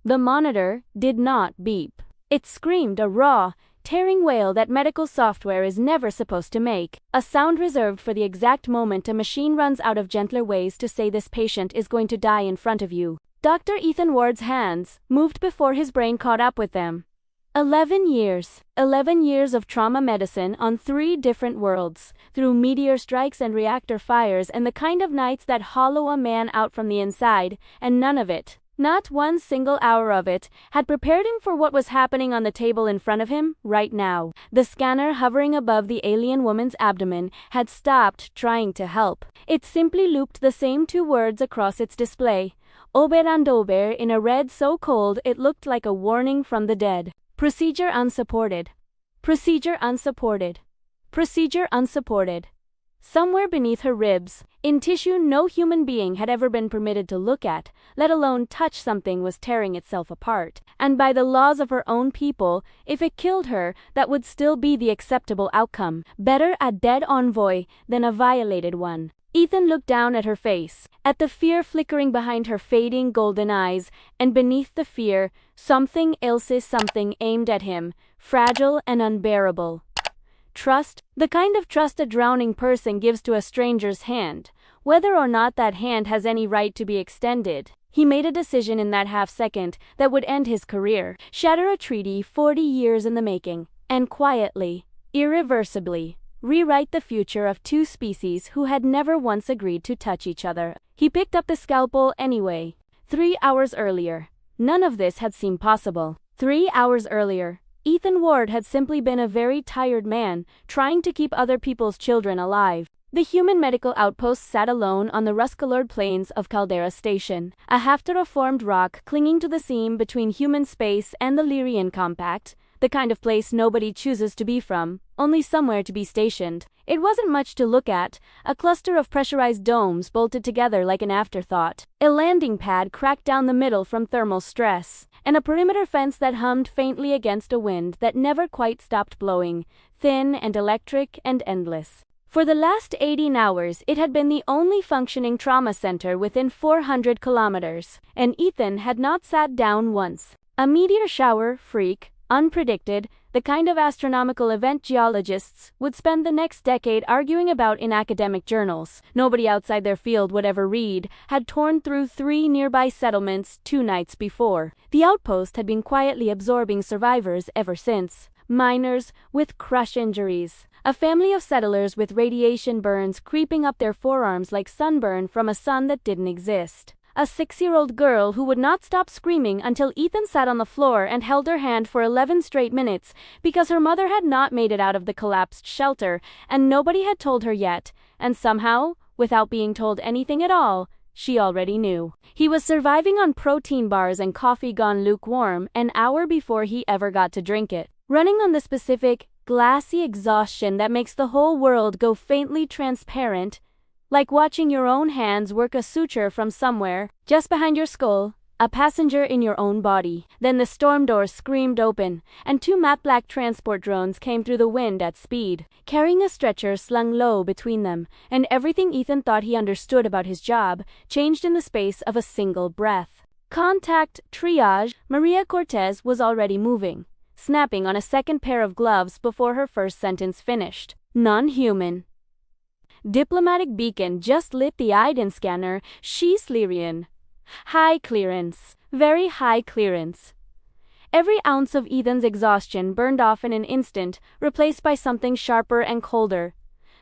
The monitor did not beep. It screamed a raw, tearing wail that medical software is never supposed to make, a sound reserved for the exact moment a machine runs out of gentler ways to say this patient is going to die in front of you. Dr. Ethan Ward's hands moved before his brain caught up with them. 11 years. 11 years of trauma medicine on 3 different worlds, through meteor strikes and reactor fires and the kind of nights that hollow a man out from the inside, and none of it, not one single hour of it, had prepared him for what was happening on the table in front of him, right now. The scanner hovering above the alien woman's abdomen had stopped trying to help. It simply looped the same 2 words across its display. Ober and Ober in a red so cold it looked like a warning from the dead. Procedure unsupported. Procedure unsupported. Procedure unsupported. Somewhere beneath her ribs, in tissue no human being had ever been permitted to look at, let alone touch, something was tearing itself apart. And by the laws of her own people, if it killed her, that would still be the acceptable outcome. Better a dead envoy than a violated one. Ethan looked down at her face, at the fear flickering behind her fading golden eyes, and beneath the fear, something else, something aimed at him, fragile and unbearable. Trust, the kind of trust a drowning person gives to a stranger's hand, whether or not that hand has any right to be extended. He made a decision in that half-second that would end his career, shatter a treaty 40 years in the making, and quietly, irreversibly, rewrite the future of 2 species who had never once agreed to touch each other. He picked up the scalpel anyway. 3 hours earlier, none of this had seemed possible. 3 hours earlier, Ethan Ward had simply been a very tired man, trying to keep other people's children alive. The human medical outpost sat alone on the rust-colored plains of Caldera Station, a half-terraformed rock clinging to the seam between human space and the Lyrian compact, the kind of place nobody chooses to be from, only somewhere to be stationed. It wasn't much to look at, a cluster of pressurized domes bolted together like an afterthought, a landing pad cracked down the middle from thermal stress, and a perimeter fence that hummed faintly against a wind that never quite stopped blowing, thin and electric and endless. For the last 18 hours it had been the only functioning trauma center within 400 kilometers, and Ethan had not sat down once. A meteor shower, freak, unpredicted, the kind of astronomical event geologists would spend the next decade arguing about in academic journals, nobody outside their field would ever read, had torn through 3 nearby settlements 2 nights before. The outpost had been quietly absorbing survivors ever since. Miners with crush injuries. A family of settlers with radiation burns creeping up their forearms like sunburn from a sun that didn't exist. A 6-year-old girl who would not stop screaming until Ethan sat on the floor and held her hand for 11 straight minutes because her mother had not made it out of the collapsed shelter, and nobody had told her yet, and somehow, without being told anything at all, she already knew. He was surviving on protein bars and coffee gone lukewarm an hour before he ever got to drink it. Running on the specific, glassy exhaustion that makes the whole world go faintly transparent, like watching your own hands work a suture from somewhere, just behind your skull, a passenger in your own body. Then the storm doors screamed open, and 2 matte black transport drones came through the wind at speed, carrying a stretcher slung low between them, and everything Ethan thought he understood about his job changed in the space of a single breath. Contact, triage, Maria Cortez was already moving, snapping on a second pair of gloves before her first sentence finished. Non-human. Diplomatic beacon just lit the Iden scanner. She's Lyrian. High clearance. Very high clearance. Every ounce of Ethan's exhaustion burned off in an instant, replaced by something sharper and colder.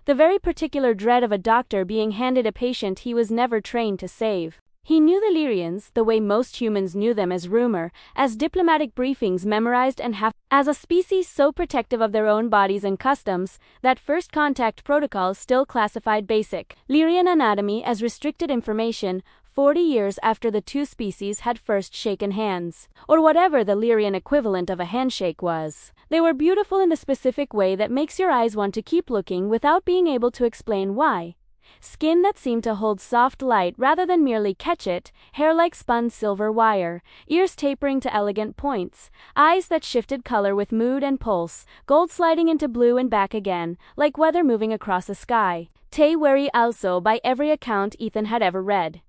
The very particular dread of a doctor being handed a patient he was never trained to save. He knew the Lyrians the way most humans knew them, as rumor, as diplomatic briefings memorized and as a species so protective of their own bodies and customs that first contact protocols still classified basic Lyrian anatomy as restricted information 40 years after the 2 species had first shaken hands, or whatever the Lyrian equivalent of a handshake was. They were beautiful in the specific way that makes your eyes want to keep looking without being able to explain why. Skin that seemed to hold soft light rather than merely catch it, hair like spun silver wire, ears tapering to elegant points, eyes that shifted color with mood and pulse, gold sliding into blue and back again, like weather moving across a sky. Te weri also by every account Ethan had ever read.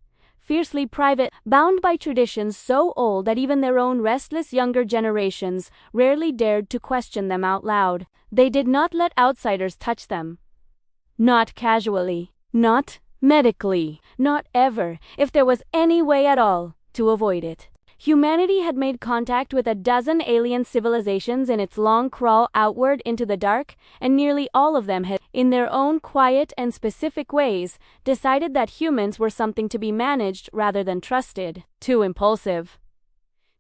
fiercely private, bound by traditions so old that even their own restless younger generations rarely dared to question them out loud. They did not let outsiders touch them. Not casually. Not medically. Not ever, if there was any way at all to avoid it. Humanity had made contact with a dozen alien civilizations in its long crawl outward into the dark, and nearly all of them had, in their own quiet and specific ways, decided that humans were something to be managed rather than trusted. Too impulsive.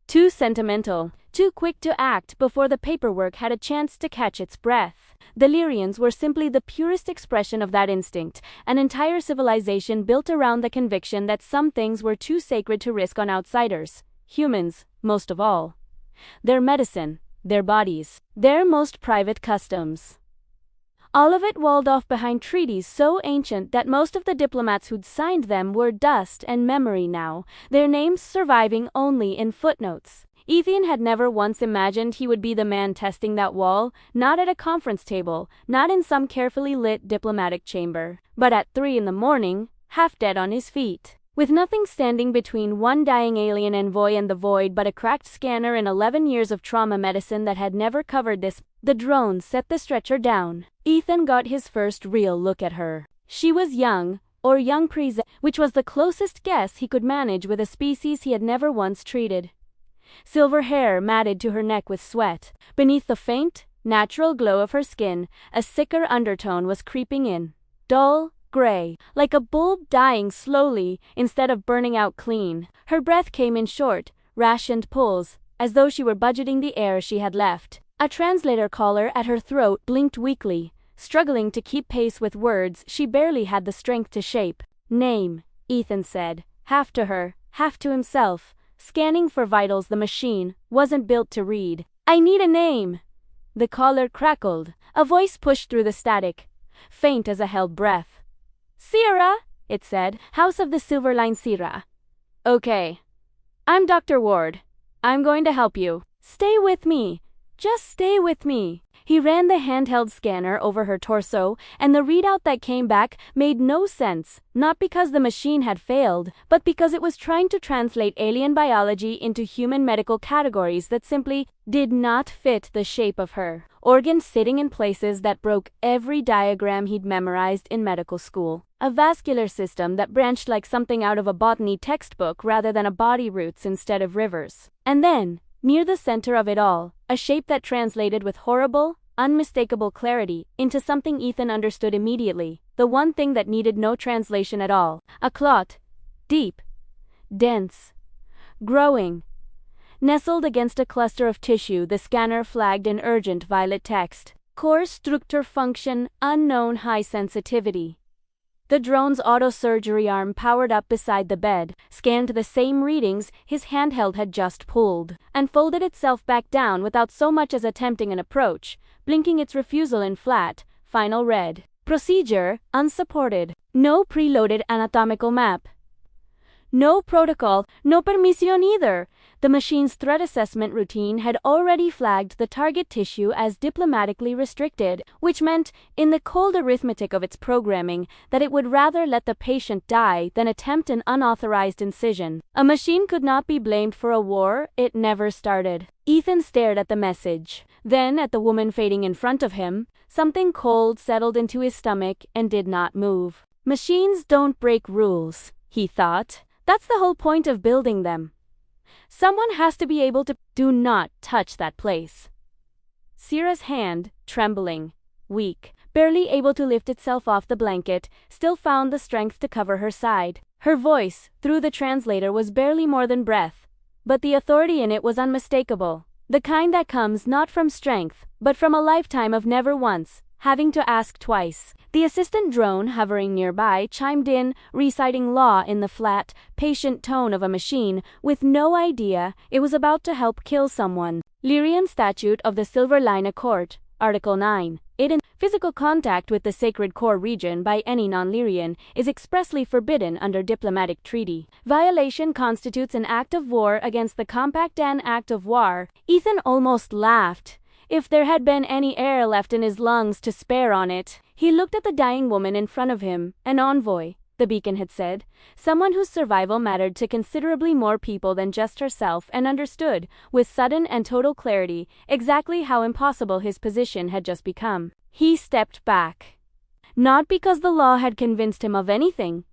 Too sentimental. Too quick to act before the paperwork had a chance to catch its breath. The Lyrians were simply the purest expression of that instinct, an entire civilization built around the conviction that some things were too sacred to risk on outsiders. Humans, most of all. Their medicine, their bodies, their most private customs. All of it walled off behind treaties so ancient that most of the diplomats who'd signed them were dust and memory now, their names surviving only in footnotes. Ethan had never once imagined he would be the man testing that wall, not at a conference table, not in some carefully lit diplomatic chamber, but at 3 a.m, half dead on his feet. With nothing standing between one dying alien envoy and the void but a cracked scanner and 11 years of trauma medicine that had never covered this, the drone set the stretcher down. Ethan got his first real look at her. She was young, or young which was the closest guess he could manage with a species he had never once treated. Silver hair matted to her neck with sweat. Beneath the faint, natural glow of her skin, a sicker undertone was creeping in. Dull, gray, like a bulb dying slowly instead of burning out clean. Her breath came in short, rationed pulls, as though she were budgeting the air she had left. A translator collar at her throat blinked weakly, struggling to keep pace with words she barely had the strength to shape. Name, Ethan said, half to her, half to himself, scanning for vitals the machine wasn't built to read. I need a name. The collar crackled. A voice pushed through the static, faint as a held breath. Sierra, it said, House of the Silver Line Sierra. Okay. I'm Dr. Ward. I'm going to help you. Stay with me. Just stay with me. He ran the handheld scanner over her torso, and the readout that came back made no sense, not because the machine had failed, but because it was trying to translate alien biology into human medical categories that simply did not fit the shape of her. Organs sitting in places that broke every diagram he'd memorized in medical school. A vascular system that branched like something out of a botany textbook rather than a body roots instead of rivers. And then, near the center of it all, a shape that translated with horrible, unmistakable clarity into something Ethan understood immediately, the one thing that needed no translation at all. A clot. Deep. Dense. Growing. Nestled against a cluster of tissue, the scanner flagged in urgent violet text. Core structure function, unknown high sensitivity. The drone's auto-surgery arm powered up beside the bed, scanned the same readings his handheld had just pulled, and folded itself back down without so much as attempting an approach, blinking its refusal in flat, final red. Procedure, unsupported. No preloaded anatomical map. No protocol, no permission either. The machine's threat assessment routine had already flagged the target tissue as diplomatically restricted, which meant, in the cold arithmetic of its programming, that it would rather let the patient die than attempt an unauthorized incision. A machine could not be blamed for a war it never started. Ethan stared at the message, then at the woman fading in front of him. Something cold settled into his stomach and did not move. Machines don't break rules, he thought. That's the whole point of building them. Someone has to be able to. Do not touch that place. Sierra's hand, trembling, weak, barely able to lift itself off the blanket, still found the strength to cover her side. Her voice, through the translator, was barely more than breath, but the authority in it was unmistakable. The kind that comes not from strength, but from a lifetime of never once having to ask twice. The assistant drone hovering nearby chimed in, reciting law in the flat, patient tone of a machine, with no idea it was about to help kill someone. Lyrian Statute of the Silver Line Accord, Article 9. Physical contact with the sacred core region by any non-Lyrian is expressly forbidden under diplomatic treaty. Violation constitutes an act of war against the Compact and Act of War. Ethan almost laughed. If there had been any air left in his lungs to spare on it. He looked at the dying woman in front of him, an envoy, the beacon had said, someone whose survival mattered to considerably more people than just herself, and understood, with sudden and total clarity, exactly how impossible his position had just become. He stepped back. Not because the law had convinced him of anything.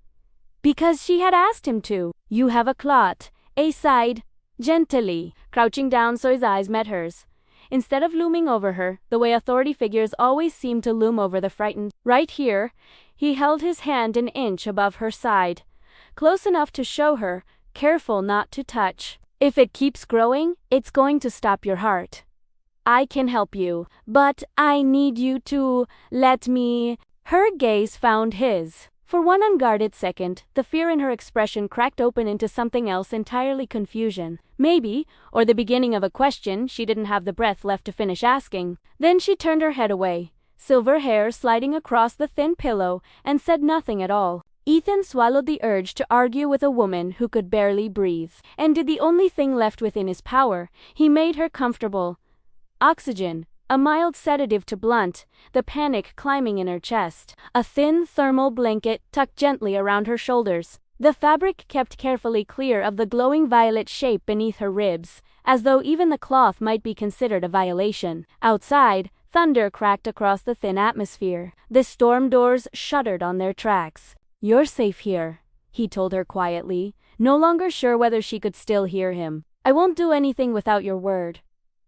Because she had asked him to. "You have a clot," A sighed, gently, crouching down so his eyes met hers. Instead of looming over her, the way authority figures always seem to loom over the frightened. Right here, he held his hand an inch above her side, close enough to show her, careful not to touch. "If it keeps growing, it's going to stop your heart. I can help you, but I need you to let me." Her gaze found his. For one unguarded second, the fear in her expression cracked open into something else entirely: confusion. Maybe, or the beginning of a question she didn't have the breath left to finish asking. Then she turned her head away, silver hair sliding across the thin pillow, and said nothing at all. Ethan swallowed the urge to argue with a woman who could barely breathe, and did the only thing left within his power. He made her comfortable. Oxygen. A mild sedative to blunt the panic climbing in her chest. A thin thermal blanket tucked gently around her shoulders. The fabric kept carefully clear of the glowing violet shape beneath her ribs, as though even the cloth might be considered a violation. Outside, thunder cracked across the thin atmosphere. The storm doors shuddered on their tracks. "You're safe here," he told her quietly, no longer sure whether she could still hear him. "I won't do anything without your word."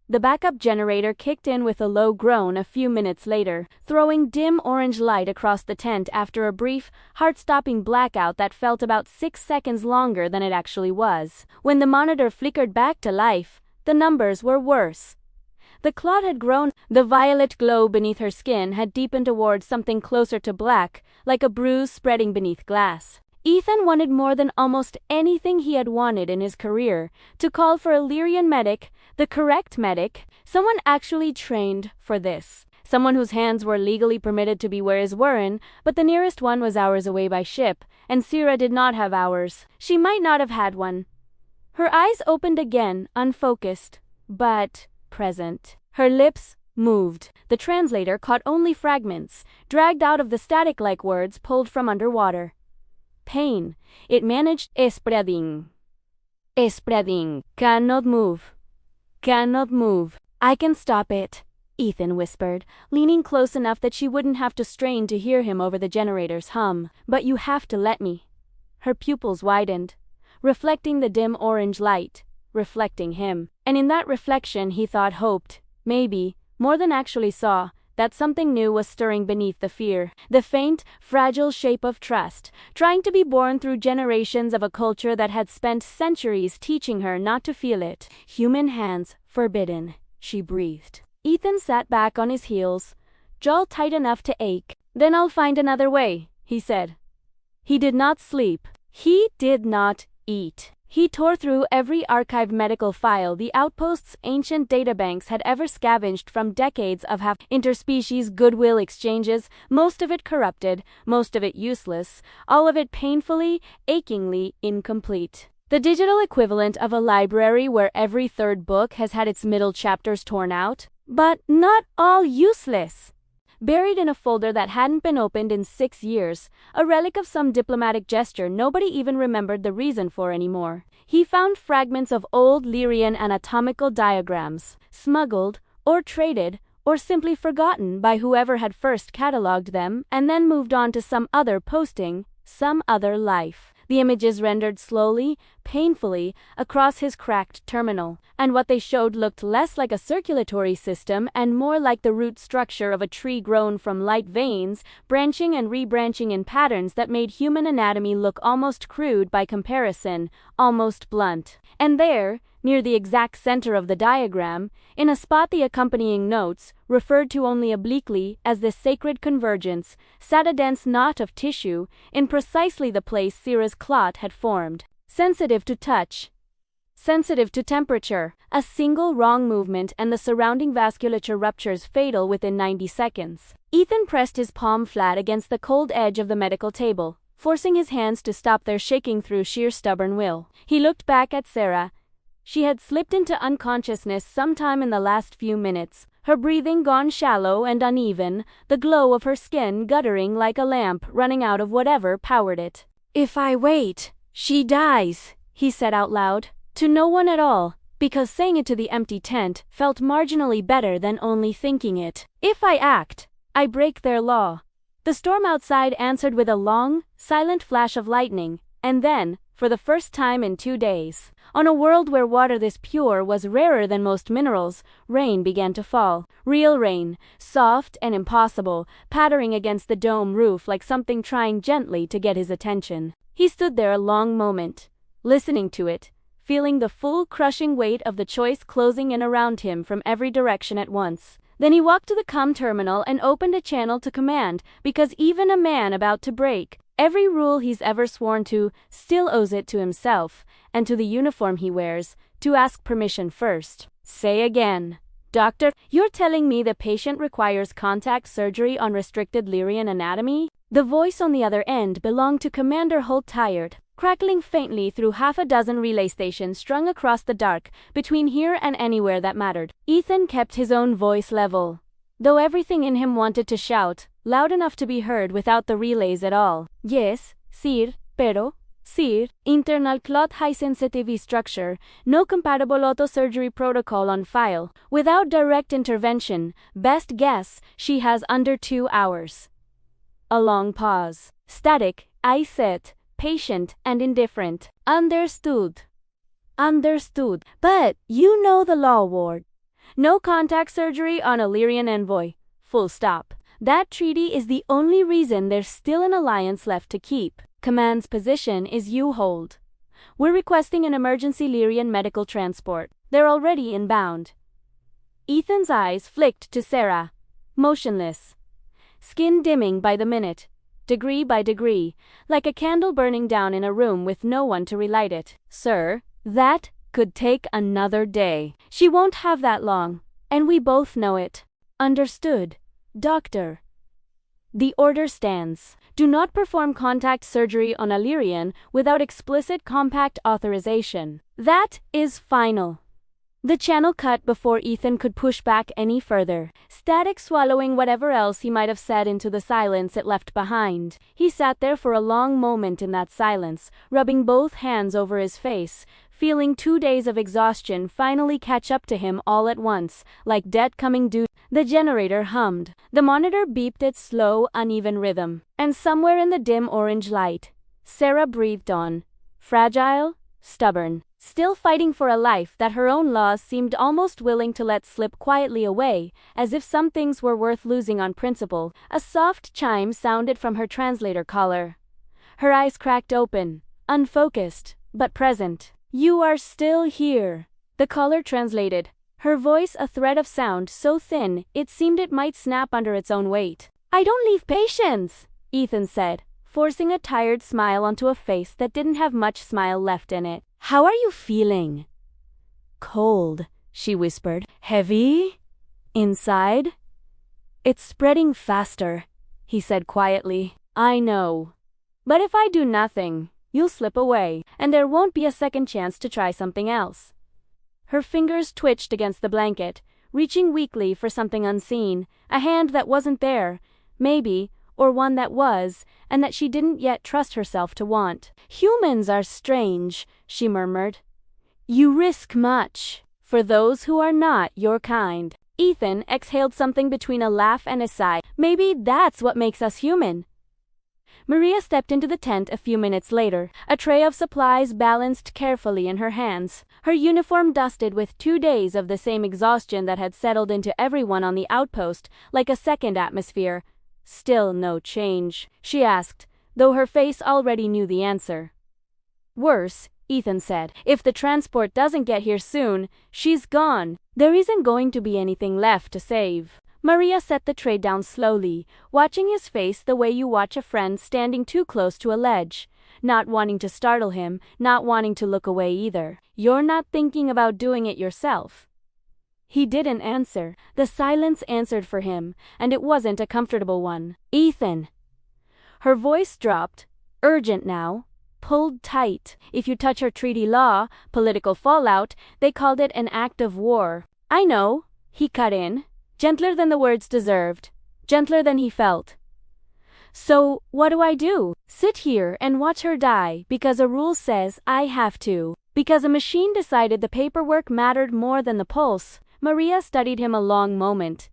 The backup generator kicked in with a low groan a few minutes later, throwing dim orange light across the tent after a brief, heart-stopping blackout that felt about 6 seconds longer than it actually was. When the monitor flickered back to life, the numbers were worse. The clot had grown. The violet glow beneath her skin had deepened towards something closer to black, like a bruise spreading beneath glass. Ethan wanted more than almost anything he had wanted in his career to call for a Lyrian medic, the correct medic, someone actually trained for this. Someone whose hands were legally permitted to be where his weren't, but the nearest one was hours away by ship, and Syrah did not have hours. She might not have had one. Her eyes opened again, unfocused, but present. Her lips moved. The translator caught only fragments, dragged out of the static-like words pulled from underwater. Pain. It managed. Spreading. Spreading. Cannot move. Cannot move. "I can stop it," Ethan whispered, leaning close enough that she wouldn't have to strain to hear him over the generator's hum. "But you have to let me." Her pupils widened, reflecting the dim orange light, reflecting him. And in that reflection he hoped, maybe, more than actually saw, that something new was stirring beneath the fear. The faint, fragile shape of trust, trying to be born through generations of a culture that had spent centuries teaching her not to feel it. "Human hands, forbidden," she breathed. Ethan sat back on his heels, jaw tight enough to ache. "Then I'll find another way," he said. He did not sleep. He did not eat. He tore through every archived medical file the outpost's ancient databanks had ever scavenged from decades of interspecies goodwill exchanges, most of it corrupted, most of it useless, all of it painfully, achingly incomplete. The digital equivalent of a library where every third book has had its middle chapters torn out, but not all useless. Buried in a folder that hadn't been opened in 6 years, a relic of some diplomatic gesture nobody even remembered the reason for anymore. He found fragments of old Lyrian anatomical diagrams, smuggled, or traded, or simply forgotten by whoever had first catalogued them, and then moved on to some other posting, some other life. The images rendered slowly, painfully, across his cracked terminal, and what they showed looked less like a circulatory system and more like the root structure of a tree grown from light veins, branching and rebranching in patterns that made human anatomy look almost crude by comparison, almost blunt. And there, near the exact center of the diagram, in a spot the accompanying notes, referred to only obliquely as the sacred convergence, sat a dense knot of tissue, in precisely the place Syrah's clot had formed. Sensitive to touch. Sensitive to temperature. A single wrong movement and the surrounding vasculature ruptures fatal within 90 seconds. Ethan pressed his palm flat against the cold edge of the medical table, forcing his hands to stop their shaking through sheer stubborn will. He looked back at Syrah. She had slipped into unconsciousness sometime in the last few minutes, her breathing gone shallow and uneven, the glow of her skin guttering like a lamp running out of whatever powered it. "If I wait, she dies," he said out loud, to no one at all, because saying it to the empty tent felt marginally better than only thinking it. "If I act, I break their law." The storm outside answered with a long, silent flash of lightning, and then, for the first time in 2 days, on a world where water this pure was rarer than most minerals, rain began to fall. Real rain, soft and impossible, pattering against the dome roof like something trying gently to get his attention. He stood there a long moment, listening to it, feeling the full crushing weight of the choice closing in around him from every direction at once. Then he walked to the comm terminal and opened a channel to command, because even a man about to break every rule he's ever sworn to still owes it to himself, and to the uniform he wears, to ask permission first. "Say again. Doctor, you're telling me the patient requires contact surgery on restricted Lyrian anatomy?" The voice on the other end belonged to Commander Holt Tired, crackling faintly through half a dozen relay stations strung across the dark, between here and anywhere that mattered. Ethan kept his own voice level, though everything in him wanted to shout, loud enough to be heard without the relays at all. "Yes, sir, pero, sir, internal clot high sensitivity structure, no compatible auto-surgery protocol on file, without direct intervention, best guess, she has under 2 hours." A long pause. Static, I said, patient and indifferent. "Understood. Understood. But, you know the law, Ward. No contact surgery on a Lyrian envoy. Full stop. That treaty is the only reason there's still an alliance left to keep. Command's position is you hold. We're requesting an emergency Lyrian medical transport. They're already inbound." Ethan's eyes flicked to Sarah, motionless, skin dimming by the minute, degree by degree, like a candle burning down in a room with no one to relight it. "Sir, that could take another day. She won't have that long, and we both know it." "Understood, Doctor." "The order stands. Do not perform contact surgery on a Lyrian without explicit compact authorization. That is final." The channel cut before Ethan could push back any further, static swallowing whatever else he might have said into the silence it left behind. He sat there for a long moment in that silence, rubbing both hands over his face, feeling 2 days of exhaustion finally catch up to him all at once, like debt coming due. The generator hummed. The monitor beeped its slow, uneven rhythm. And somewhere in the dim orange light, Sarah breathed on, fragile, stubborn, still fighting for a life that her own laws seemed almost willing to let slip quietly away, as if some things were worth losing on principle. A soft chime sounded from her translator collar. Her eyes cracked open, unfocused, but present. "You are still here," the caller translated, her voice a thread of sound so thin it seemed it might snap under its own weight. "I don't leave patients," Ethan said, forcing a tired smile onto a face that didn't have much smile left in it. "How are you feeling?" "Cold," she whispered. "Heavy? Inside?" "It's spreading faster," he said quietly. "I know. But if I do nothing, you'll slip away, and there won't be a second chance to try something else." Her fingers twitched against the blanket, reaching weakly for something unseen, a hand that wasn't there, maybe, or one that was, and that she didn't yet trust herself to want. "Humans are strange," she murmured. "You risk much, for those who are not your kind." Ethan exhaled something between a laugh and a sigh. "Maybe that's what makes us human." Maria stepped into the tent a few minutes later, a tray of supplies balanced carefully in her hands, her uniform dusted with 2 days of the same exhaustion that had settled into everyone on the outpost, like a second atmosphere. "Still no change?" she asked, though her face already knew the answer. "Worse," Ethan said. "If the transport doesn't get here soon, she's gone. There isn't going to be anything left to save." Maria set the tray down slowly, watching his face the way you watch a friend standing too close to a ledge, not wanting to startle him, not wanting to look away either. "You're not thinking about doing it yourself?" He didn't answer. The silence answered for him, and it wasn't a comfortable one. "Ethan." Her voice dropped, urgent now. pulled tight. If you touch her treaty law, political fallout, they called it an act of war. I know, he cut in, gentler than the words deserved, gentler than he felt. So, what do I do? Sit here and watch her die because a rule says I have to. Because a machine decided the paperwork mattered more than the pulse. Maria studied him a long moment,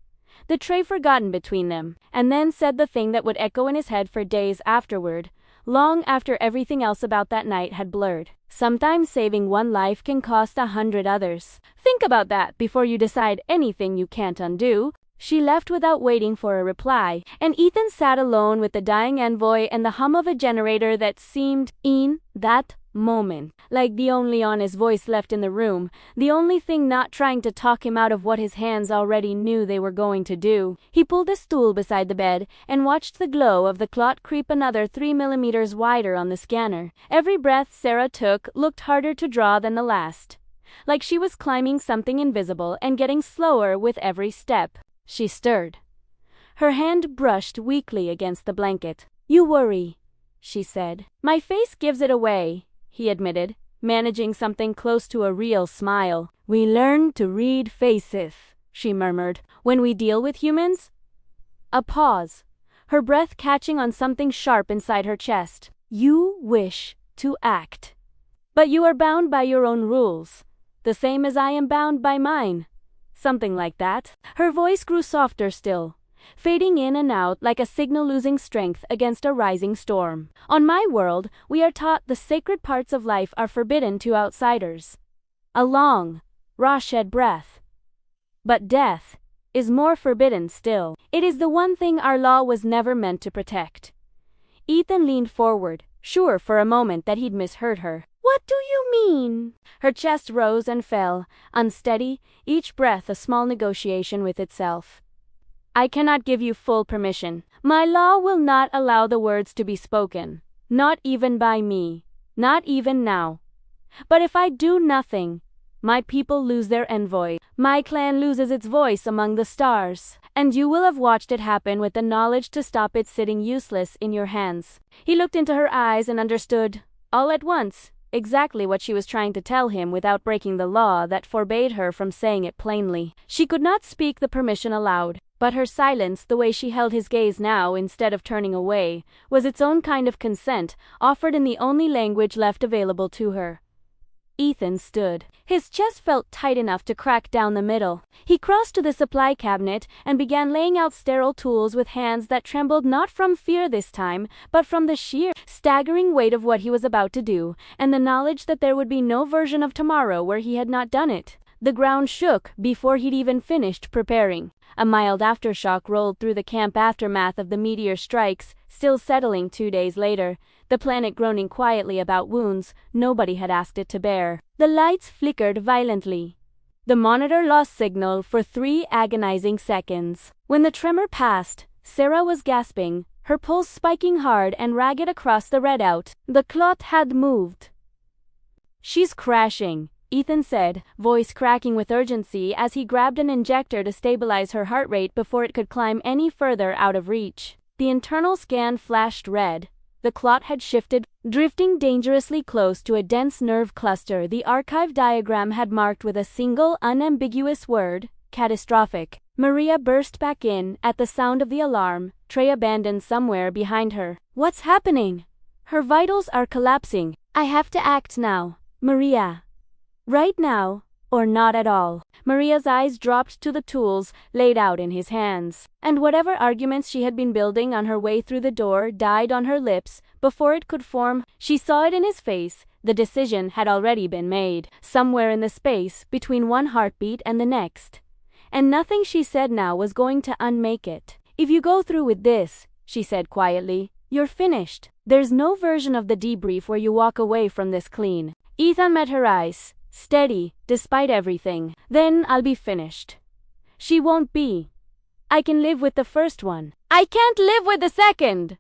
the tray forgotten between them, and then said the thing that would echo in his head for days afterward, long after everything else about that night had blurred. Sometimes saving one life can cost 100 others. Think about that before you decide anything you can't undo. She left without waiting for a reply, and Ethan sat alone with the dying envoy and the hum of a generator that seemed, in that moment, like the only honest voice left in the room, the only thing not trying to talk him out of what his hands already knew they were going to do. He pulled a stool beside the bed and watched the glow of the clot creep another 3 millimeters wider on the scanner. Every breath Sarah took looked harder to draw than the last, like she was climbing something invisible and getting slower with every step. She stirred. Her hand brushed weakly against the blanket. "You worry," she said. "My face gives it away," he admitted, managing something close to a real smile. "We learn to read faces," she murmured, "when we deal with humans." A pause, her breath catching on something sharp inside her chest. "You wish to act, but you are bound by your own rules, the same as I am bound by mine." Something like that. Her voice grew softer still, fading in and out like a signal losing strength against a rising storm. "On my world, we are taught the sacred parts of life are forbidden to outsiders." A long, raw-shed breath. "But death is more forbidden still. It is the one thing our law was never meant to protect." Ethan leaned forward, sure for a moment that he'd misheard her. "What do you mean?" Her chest rose and fell, unsteady, each breath a small negotiation with itself. "I cannot give you full permission. My law will not allow the words to be spoken. Not even by me. Not even now. But if I do nothing, my people lose their envoy. My clan loses its voice among the stars. And you will have watched it happen with the knowledge to stop it sitting useless in your hands." He looked into her eyes and understood, all at once, exactly what she was trying to tell him without breaking the law that forbade her from saying it plainly. She could not speak the permission aloud, but her silence, the way she held his gaze now instead of turning away, was its own kind of consent, offered in the only language left available to her. Ethan stood. His chest felt tight enough to crack down the middle. He crossed to the supply cabinet and began laying out sterile tools with hands that trembled not from fear this time, but from the sheer, staggering weight of what he was about to do, and the knowledge that there would be no version of tomorrow where he had not done it. The ground shook before he'd even finished preparing. A mild aftershock rolled through the camp aftermath of the meteor strikes, still settling 2 days later, the planet groaning quietly about wounds nobody had asked it to bear. The lights flickered violently. The monitor lost signal for 3 agonizing seconds. When the tremor passed, Sarah was gasping, her pulse spiking hard and ragged across the readout. The clot had moved. "She's crashing," Ethan said, voice cracking with urgency as he grabbed an injector to stabilize her heart rate before it could climb any further out of reach. The internal scan flashed red. The clot had shifted, drifting dangerously close to a dense nerve cluster the archive diagram had marked with a single unambiguous word, catastrophic. Maria burst back in at the sound of the alarm, tray abandoned somewhere behind her. "What's happening? Her vitals are collapsing. I have to act now, Maria. Right now, or not at all." Maria's eyes dropped to the tools laid out in his hands, and whatever arguments she had been building on her way through the door died on her lips before it could form. She saw it in his face. The decision had already been made, somewhere in the space between one heartbeat and the next. And nothing she said now was going to unmake it. "If you go through with this," she said quietly, "you're finished. There's no version of the debrief where you walk away from this clean." Ethan met her eyes, steady, despite everything. "Then I'll be finished." "She won't be. I can live with the first one." "I can't live with the second!"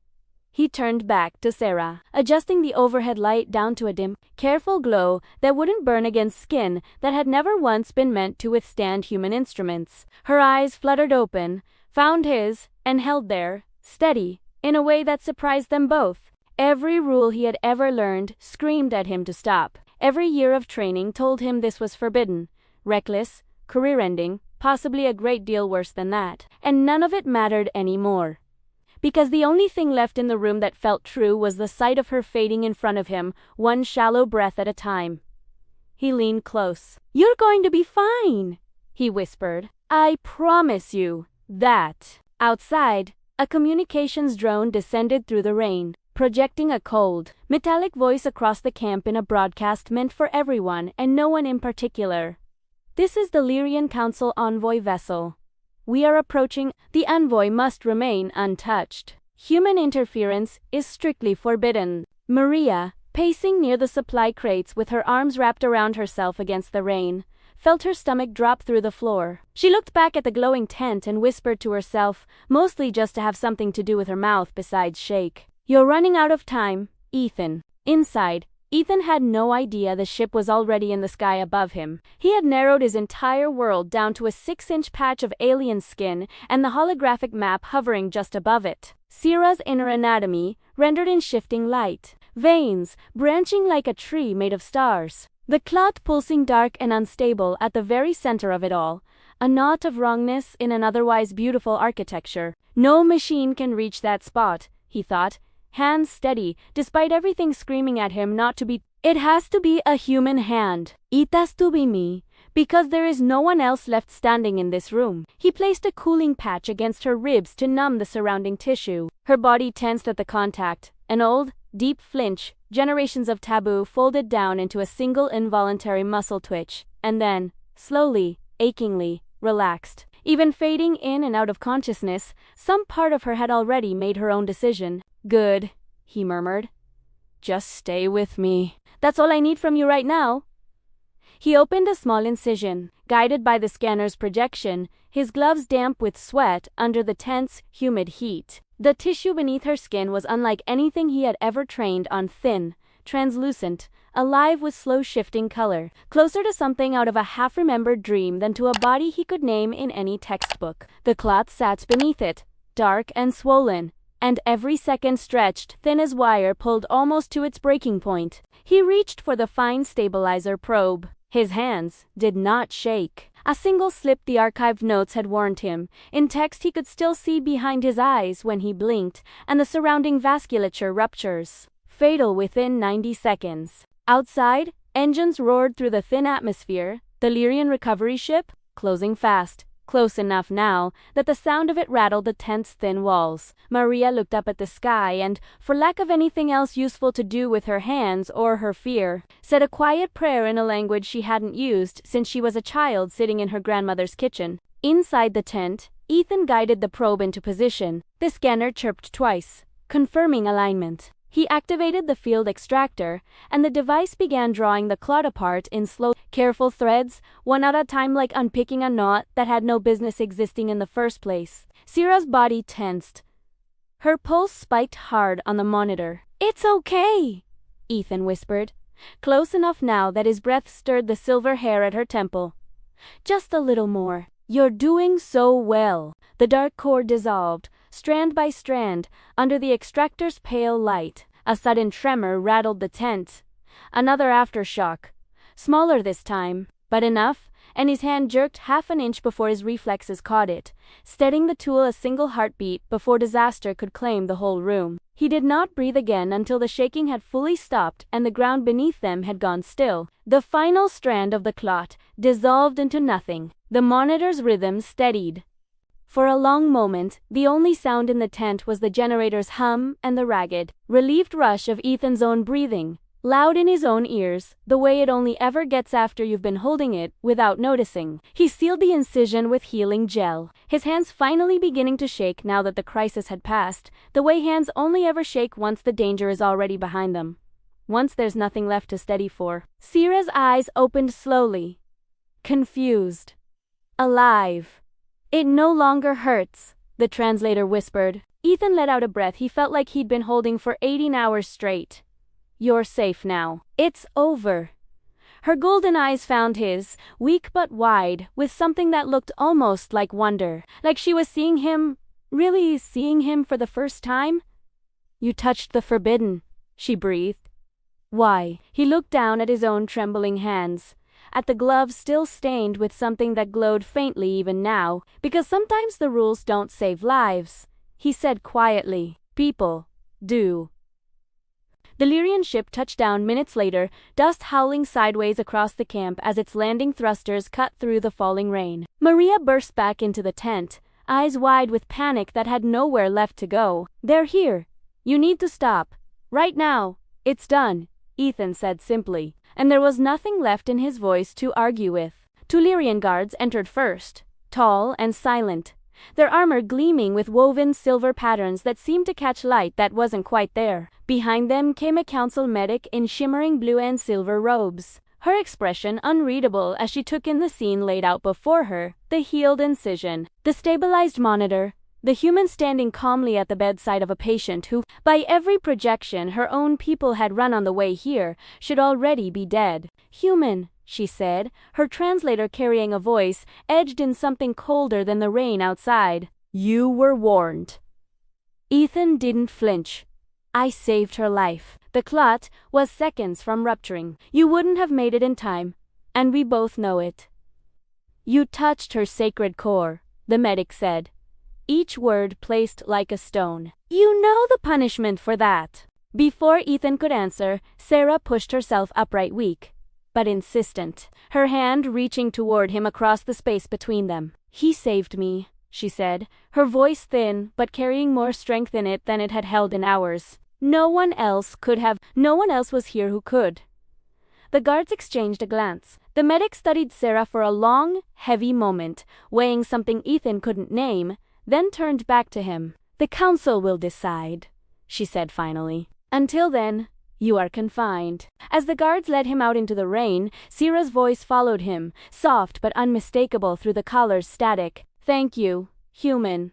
He turned back to Sarah, adjusting the overhead light down to a dim, careful glow that wouldn't burn against skin that had never once been meant to withstand human instruments. Her eyes fluttered open, found his, and held there, steady, in a way that surprised them both. Every rule he had ever learned screamed at him to stop. Every year of training told him this was forbidden, reckless, career-ending, possibly a great deal worse than that. And none of it mattered anymore. Because the only thing left in the room that felt true was the sight of her fading in front of him, one shallow breath at a time. He leaned close. "You're going to be fine," he whispered. "I promise you that." Outside, a communications drone descended through the rain, projecting a cold, metallic voice across the camp in a broadcast meant for everyone and no one in particular. "This is the Lyrian Council envoy vessel. We are approaching. The envoy must remain untouched. Human interference is strictly forbidden." Maria, pacing near the supply crates with her arms wrapped around herself against the rain, felt her stomach drop through the floor. She looked back at the glowing tent and whispered to herself, mostly just to have something to do with her mouth besides shake. "You're running out of time, Ethan." Inside, Ethan had no idea the ship was already in the sky above him. He had narrowed his entire world down to a 6-inch patch of alien skin and the holographic map hovering just above it. Sierra's inner anatomy, rendered in shifting light. Veins, branching like a tree made of stars. The clot pulsing dark and unstable at the very center of it all. A knot of wrongness in an otherwise beautiful architecture. No machine can reach that spot, he thought. Hands steady, despite everything screaming at him not to be. It has to be a human hand. It has to be me, because there is no one else left standing in this room. He placed a cooling patch against her ribs to numb the surrounding tissue. Her body tensed at the contact. An old, deep flinch, generations of taboo folded down into a single involuntary muscle twitch, and then, slowly, achingly, relaxed. Even fading in and out of consciousness, some part of her had already made her own decision. "Good," he murmured. "Just stay with me. That's all I need from you right now." He opened a small incision, guided by the scanner's projection, his gloves damp with sweat under the tense, humid heat. The tissue beneath her skin was unlike anything he had ever trained on, thin, translucent, alive with slow shifting color, closer to something out of a half-remembered dream than to a body he could name in any textbook. The clot sat beneath it, dark and swollen, and every second stretched, thin as wire, pulled almost to its breaking point. He reached for the fine stabilizer probe. His hands did not shake. A single slip the archived notes had warned him. In text he could still see behind his eyes when he blinked, and the surrounding vasculature ruptures. Fatal within 90 seconds. Outside, engines roared through the thin atmosphere, the Lyrian recovery ship, closing fast. Close enough now that the sound of it rattled the tent's thin walls. Maria looked up at the sky and, for lack of anything else useful to do with her hands or her fear, said a quiet prayer in a language she hadn't used since she was a child sitting in her grandmother's kitchen. Inside the tent, Ethan guided the probe into position. The scanner chirped twice, confirming alignment. He activated the field extractor, and the device began drawing the clot apart in slow, careful threads, one at a time, like unpicking a knot that had no business existing in the first place. Sierra's body tensed. Her pulse spiked hard on the monitor. "It's okay," Ethan whispered, close enough now that his breath stirred the silver hair at her temple. "Just a little more. You're doing so well." The dark core dissolved, strand by strand, under the extractor's pale light. A sudden tremor rattled the tent. Another aftershock. Smaller this time, but enough, and his hand jerked half an inch before his reflexes caught it, steadying the tool a single heartbeat before disaster could claim the whole room. He did not breathe again until the shaking had fully stopped and the ground beneath them had gone still. The final strand of the clot dissolved into nothing. The monitor's rhythm steadied. For a long moment, the only sound in the tent was the generator's hum and the ragged, relieved rush of Ethan's own breathing, loud in his own ears, the way it only ever gets after you've been holding it without noticing. He sealed the incision with healing gel, his hands finally beginning to shake now that the crisis had passed, the way hands only ever shake once the danger is already behind them. Once there's nothing left to steady for. Sierra's eyes opened slowly. Confused. Alive. "It no longer hurts," the translator whispered. Ethan let out a breath he felt like he'd been holding for 18 hours straight. "You're safe now. It's over." Her golden eyes found his, weak but wide, with something that looked almost like wonder, like she was seeing him, really seeing him for the first time. You touched the forbidden, she breathed. Why? He looked down at his own trembling hands, at the gloves still stained with something that glowed faintly even now, because sometimes the rules don't save lives. He said quietly, people do. The Lyrian ship touched down minutes later, dust howling sideways across the camp as its landing thrusters cut through the falling rain. Maria burst back into the tent, eyes wide with panic that had nowhere left to go. They're here. You need to stop. Right now. It's done, Ethan said simply, and there was nothing left in his voice to argue with. Two Lyrian guards entered first, tall and silent, their armor gleaming with woven silver patterns that seemed to catch light that wasn't quite there. Behind them came a council medic in shimmering blue and silver robes, her expression unreadable as she took in the scene laid out before her, the healed incision, the stabilized monitor, the human standing calmly at the bedside of a patient who, by every projection her own people had run on the way here, should already be dead. Human, she said, her translator carrying a voice edged in something colder than the rain outside. You were warned. Ethan didn't flinch. I saved her life. The clot was seconds from rupturing. You wouldn't have made it in time, and we both know it. You touched her sacred core, the medic said, each word placed like a stone. You know the punishment for that. Before Ethan could answer, Sarah pushed herself upright, weak but insistent, her hand reaching toward him across the space between them. He saved me, she said, her voice thin but carrying more strength in it than it had held in hours. No one else was here who could. The guards exchanged a glance. The medic studied Sarah for a long, heavy moment, weighing something Ethan couldn't name, then turned back to him. The council will decide, she said finally. Until then, you are confined. As the guards led him out into the rain, Sarah's voice followed him, soft but unmistakable through the collar's static. Thank you, human.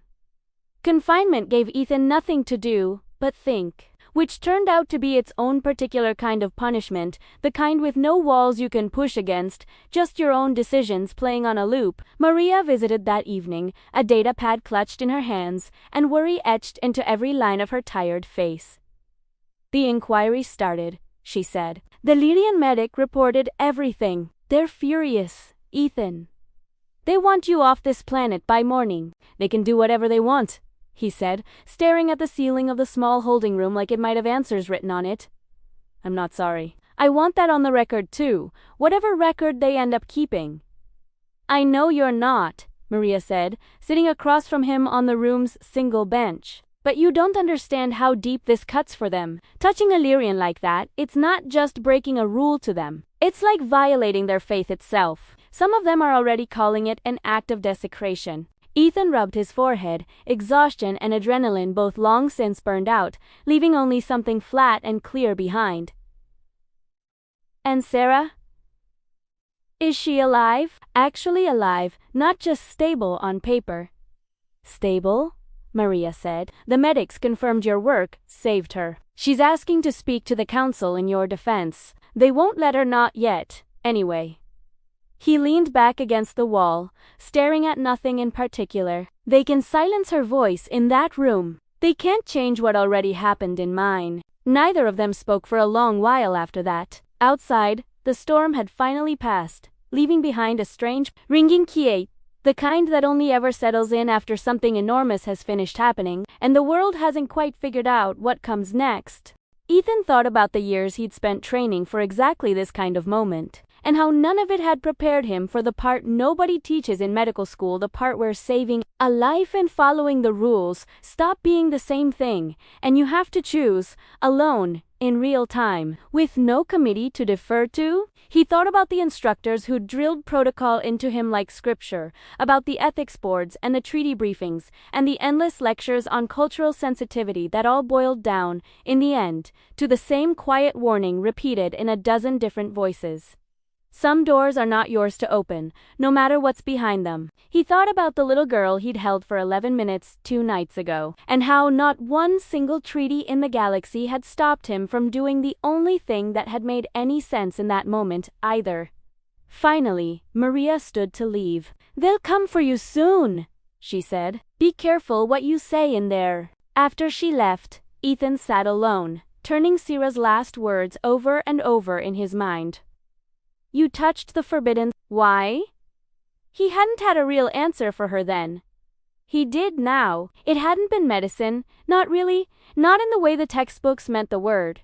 Confinement gave Ethan nothing to do but think, which turned out to be its own particular kind of punishment, the kind with no walls you can push against, just your own decisions playing on a loop. Maria visited that evening, a data pad clutched in her hands, and worry etched into every line of her tired face. The inquiry started, she said. The Lyrian medic reported everything. They're furious, Ethan. They want you off this planet by morning. They can do whatever they want, he said, staring at the ceiling of the small holding room like it might have answers written on it. I'm not sorry. I want that on the record too, whatever record they end up keeping. I know you're not, Maria said, sitting across from him on the room's single bench. But you don't understand how deep this cuts for them. Touching a Lyrian like that, it's not just breaking a rule to them. It's like violating their faith itself. Some of them are already calling it an act of desecration. Ethan rubbed his forehead, exhaustion and adrenaline both long since burned out, leaving only something flat and clear behind. And Sarah? Is she alive? Actually alive, not just stable on paper. Stable? Maria said. The medics confirmed your work saved her. She's asking to speak to the council in your defense. They won't let her, not yet, anyway. He leaned back against the wall, staring at nothing in particular. They can silence her voice in that room. They can't change what already happened in mine. Neither of them spoke for a long while after that. Outside, the storm had finally passed, leaving behind a strange, ringing quiet, the kind that only ever settles in after something enormous has finished happening, and the world hasn't quite figured out what comes next. Ethan thought about the years he'd spent training for exactly this kind of moment, and how none of it had prepared him for the part nobody teaches in medical school, the part where saving a life and following the rules stop being the same thing, and you have to choose, alone, in real time, with no committee to defer to. He thought about the instructors who drilled protocol into him like scripture, about the ethics boards and the treaty briefings, and the endless lectures on cultural sensitivity that all boiled down, in the end, to the same quiet warning repeated in a dozen different voices. Some doors are not yours to open, no matter what's behind them. He thought about the little girl he'd held for 11 minutes 2 nights ago, and how not one single treaty in the galaxy had stopped him from doing the only thing that had made any sense in that moment, either. Finally, Maria stood to leave. "They'll come for you soon," she said. "Be careful what you say in there." After she left, Ethan sat alone, turning Sierra's last words over and over in his mind. You touched the forbidden. Why? He hadn't had a real answer for her then. He did now. It hadn't been medicine, not really, not in the way the textbooks meant the word.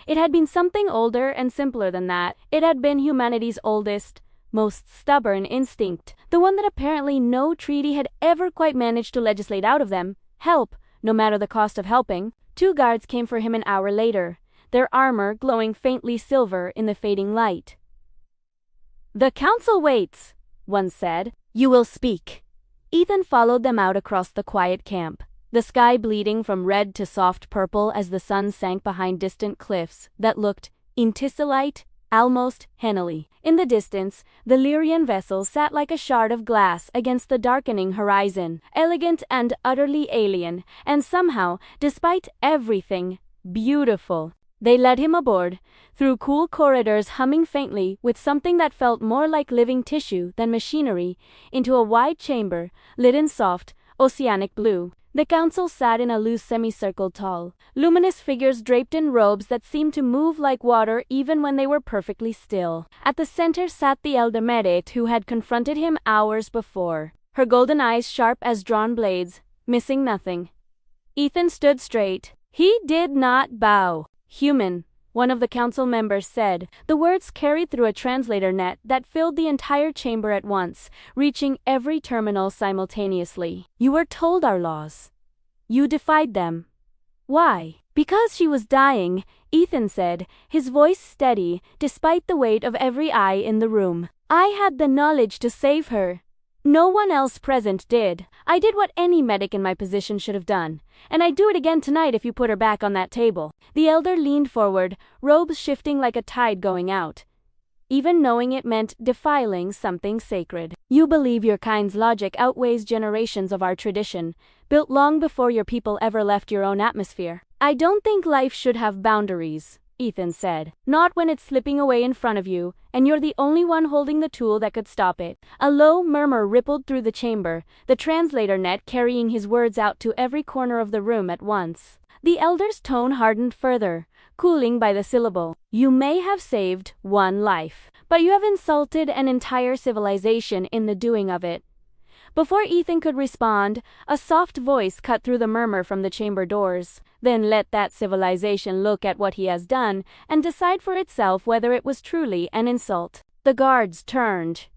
It had been something older and simpler than that. It had been humanity's oldest, most stubborn instinct, the one that apparently no treaty had ever quite managed to legislate out of them. Help, no matter the cost of helping. 2 guards came for him an hour later, their armor glowing faintly silver in the fading light. The council waits, one said. You will speak. Ethan followed them out across the quiet camp, the sky bleeding from red to soft purple as the sun sank behind distant cliffs that looked intisalite, almost hennily. In the distance, the Lyrian vessel sat like a shard of glass against the darkening horizon, elegant and utterly alien, and somehow, despite everything, beautiful. They led him aboard, through cool corridors humming faintly with something that felt more like living tissue than machinery, into a wide chamber, lit in soft, oceanic blue. The council sat in a loose semicircle, tall, luminous figures draped in robes that seemed to move like water even when they were perfectly still. At the center sat the elder Merit who had confronted him hours before, her golden eyes sharp as drawn blades, missing nothing. Ethan stood straight. He did not bow. Human, one of the council members said, the words carried through a translator net that filled the entire chamber at once, reaching every terminal simultaneously. You were told our laws. You defied them. Why? Because she was dying, Ethan said, his voice steady, despite the weight of every eye in the room. I had the knowledge to save her. No one else present did. I did what any medic in my position should have done, and I'd do it again tonight if you put her back on that table. The elder leaned forward, robes shifting like a tide going out, even knowing it meant defiling something sacred. You believe your kind's logic outweighs generations of our tradition, built long before your people ever left your own atmosphere. I don't think life should have boundaries, Ethan said. Not when it's slipping away in front of you, and you're the only one holding the tool that could stop it. A low murmur rippled through the chamber, the translator net carrying his words out to every corner of the room at once. The elder's tone hardened further, cooling by the syllable. You may have saved one life, but you have insulted an entire civilization in the doing of it. Before Ethan could respond, a soft voice cut through the murmur from the chamber doors. Then let that civilization look at what he has done and decide for itself whether it was truly an insult. The guards turned.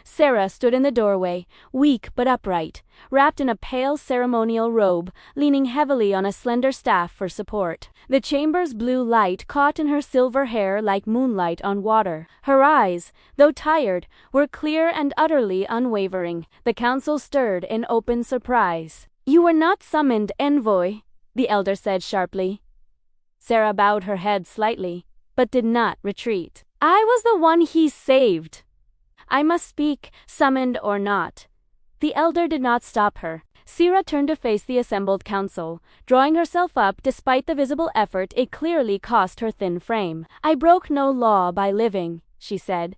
Sarah stood in the doorway, weak but upright, wrapped in a pale ceremonial robe, leaning heavily on a slender staff for support. The chamber's blue light caught in her silver hair like moonlight on water. Her eyes, though tired, were clear and utterly unwavering. The council stirred in open surprise. You were not summoned, envoy, the elder said sharply. Sarah bowed her head slightly, but did not retreat. I was the one he saved. I must speak, summoned or not. The elder did not stop her. Sarah turned to face the assembled council, drawing herself up despite the visible effort it clearly cost her thin frame. I broke no law by living, she said.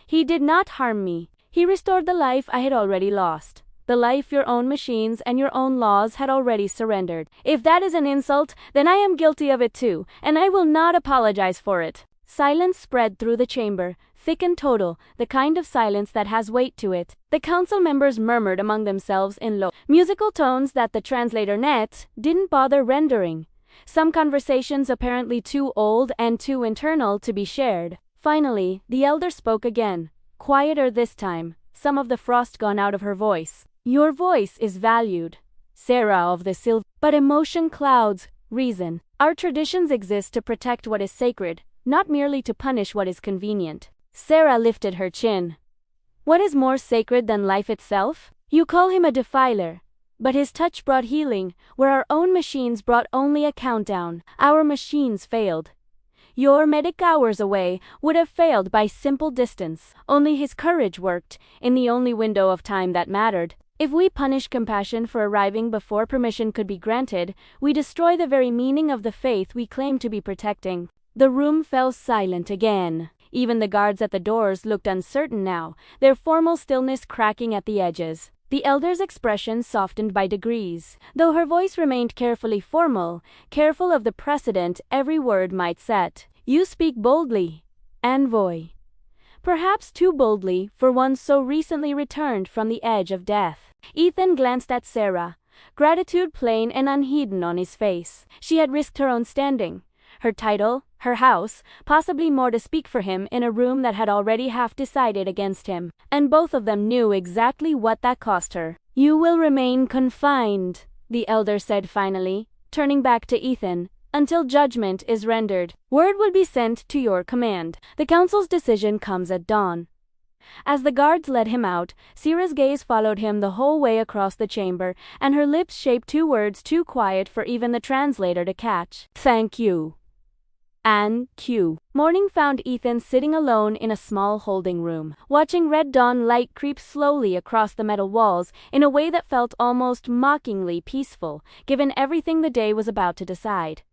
He did not harm me. He restored the life I had already lost. The life your own machines and your own laws had already surrendered. If that is an insult, then I am guilty of it too, and I will not apologize for it. Silence spread through the chamber, thick and total, the kind of silence that has weight to it. The council members murmured among themselves in low, musical tones that the translator net didn't bother rendering. Some conversations apparently too old and too internal to be shared. Finally, the elder spoke again, quieter this time, some of the frost gone out of her voice. Your voice is valued, Sarah of the Silver, but emotion clouds reason. Our traditions exist to protect what is sacred, not merely to punish what is convenient. Sarah lifted her chin. What is more sacred than life itself? You call him a defiler, but his touch brought healing, where our own machines brought only a countdown. Our machines failed. Your medic hours away would have failed by simple distance. Only his courage worked, in the only window of time that mattered. If we punish compassion for arriving before permission could be granted, we destroy the very meaning of the faith we claim to be protecting. The room fell silent again. Even the guards at the doors looked uncertain now, their formal stillness cracking at the edges. The elder's expression softened by degrees, though her voice remained carefully formal, careful of the precedent every word might set. You speak boldly, envoy. Perhaps too boldly for one so recently returned from the edge of death. Ethan glanced at Sarah, gratitude plain and unhidden on his face. She had risked her own standing, her title, her house, possibly more to speak for him in a room that had already half decided against him, and both of them knew exactly what that cost her. You will remain confined, the elder said finally, turning back to Ethan, until judgment is rendered. Word will be sent to your command. The council's decision comes at dawn. As the guards led him out, Sierra's gaze followed him the whole way across the chamber, and her lips shaped two words too quiet for even the translator to catch. Thank you. And Q. Morning found Ethan sitting alone in a small holding room, watching red dawn light creep slowly across the metal walls in a way that felt almost mockingly peaceful, given everything the day was about to decide.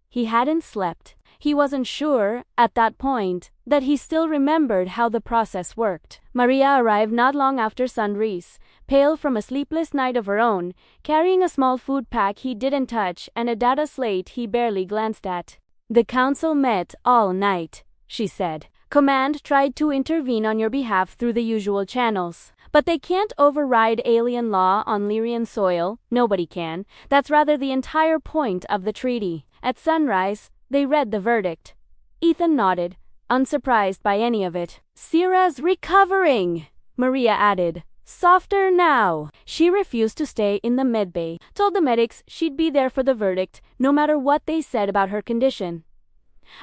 He hadn't slept. He wasn't sure, at that point, that he still remembered how the process worked. Maria arrived not long after sunrise, pale from a sleepless night of her own, carrying a small food pack he didn't touch and a data slate he barely glanced at. The council met all night, she said. Command tried to intervene on your behalf through the usual channels. But they can't override alien law on Lyrian soil. Nobody can. That's rather the entire point of the treaty. At sunrise, they read the verdict. Ethan nodded, unsurprised by any of it. Sierra's recovering, Maria added. Softer now. She refused to stay in the medbay, told the medics she'd be there for the verdict, no matter what they said about her condition.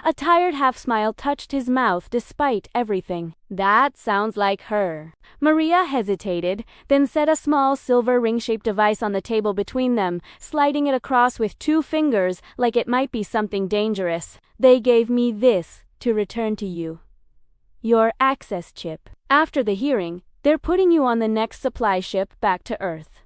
A tired half-smile touched his mouth despite everything. That sounds like her. Maria hesitated, then set a small silver ring-shaped device on the table between them, sliding it across with 2 fingers like it might be something dangerous. They gave me this to return to you. Your access chip. After the hearing, they're putting you on the next supply ship back to Earth.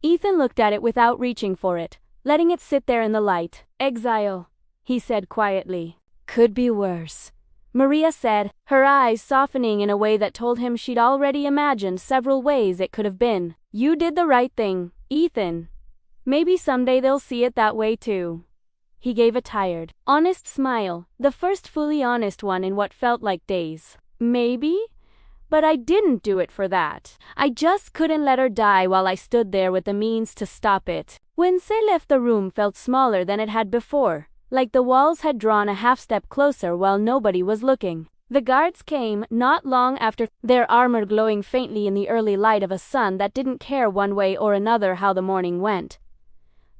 Ethan looked at it without reaching for it, letting it sit there in the light. Exile, he said quietly. Could be worse, Maria said, her eyes softening in a way that told him she'd already imagined several ways it could have been. You did the right thing, Ethan. Maybe someday they'll see it that way too. He gave a tired, honest smile, the first fully honest one in what felt like days. Maybe? But I didn't do it for that. I just couldn't let her die while I stood there with the means to stop it. When Say left, the room felt smaller than it had before, like the walls had drawn a half-step closer while nobody was looking. The guards came not long after, their armor glowing faintly in the early light of a sun that didn't care one way or another how the morning went.